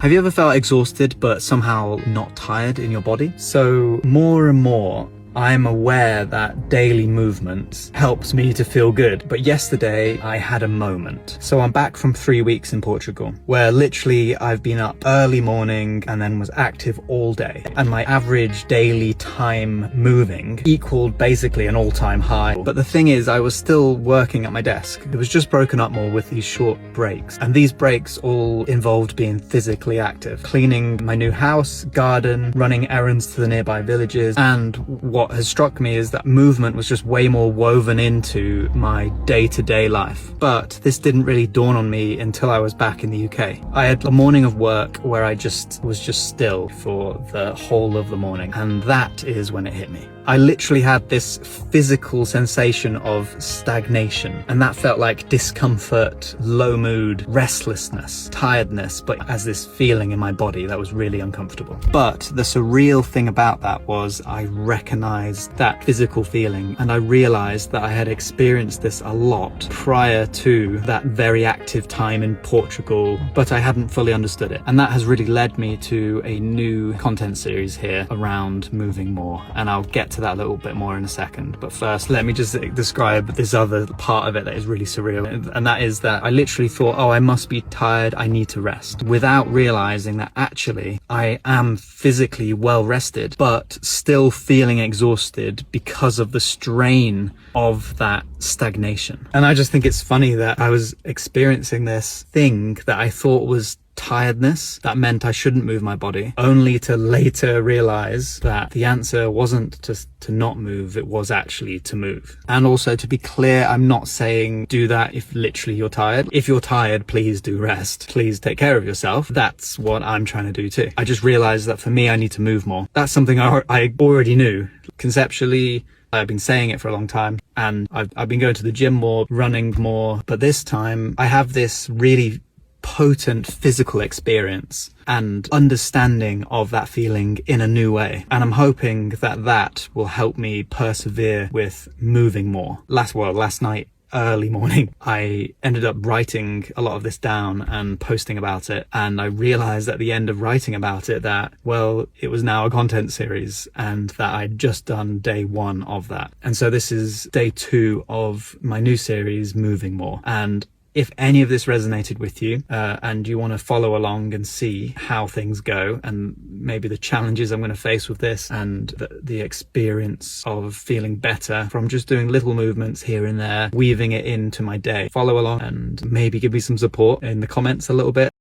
Have you ever felt exhausted but somehow not tired in your body? So more and more I'm aware that daily movement helps me to feel good. But yesterday I had a moment. So I'm back from 3 weeks in Portugal, where literally I've been up early morning and then was active all day. And my average daily time moving equaled basically an all-time high. But the thing is, I was still working at my desk. It was just broken up more with these short breaks. And these breaks all involved being physically active, cleaning my new house, garden, running errands to the nearby villages. And what has struck me is that movement was just way more woven into my day-to-day life. But this didn't really dawn on me until I was back in the UK. I had a morning of work where I was just still for the whole of the morning, and that is when it hit me. I literally had this physical sensation of stagnation, and that felt like discomfort, low mood, restlessness, tiredness, but as this feeling in my body that was really uncomfortable. But the surreal thing about that was I recognized that physical feeling, and I realized that I had experienced this a lot prior to that very active time in Portugal, but I hadn't fully understood it. And that has really led me to a new content series here around moving more, and I'll get to that a little bit more in a second. But first, let me just describe this other part of it that is really surreal, and that is that I literally thought, oh, I must be tired, I need to rest, without realizing that actually I am physically well rested but still feeling exhausted because of the strain of that stagnation. And I just think it's funny that I was experiencing this thing that I thought was tiredness, that meant I shouldn't move my body, only to later realize that the answer wasn't just to not move, it was actually to move. And also, to be clear, I'm not saying do that if literally you're tired. If you're tired, please do rest. Please take care of yourself. That's what I'm trying to do too. I just realized that for me, I need to move more. That's something I already knew. Conceptually, I've been saying it for a long time, and I've been going to the gym more, running more, but this time I have this really potent physical experience and understanding of that feeling in a new way, and I'm hoping that that will help me persevere with moving more. Last night early morning I ended up writing a lot of this down and posting about it, and I realized at the end of writing about it that, well, it was now a content series and that I'd just done day 1 of that. And so this is day 2 of my new series, Moving More. And if any of this resonated with you and you want to follow along and see how things go and maybe the challenges I'm going to face with this and the experience of feeling better from just doing little movements here and there, weaving it into my day, follow along and maybe give me some support in the comments a little bit.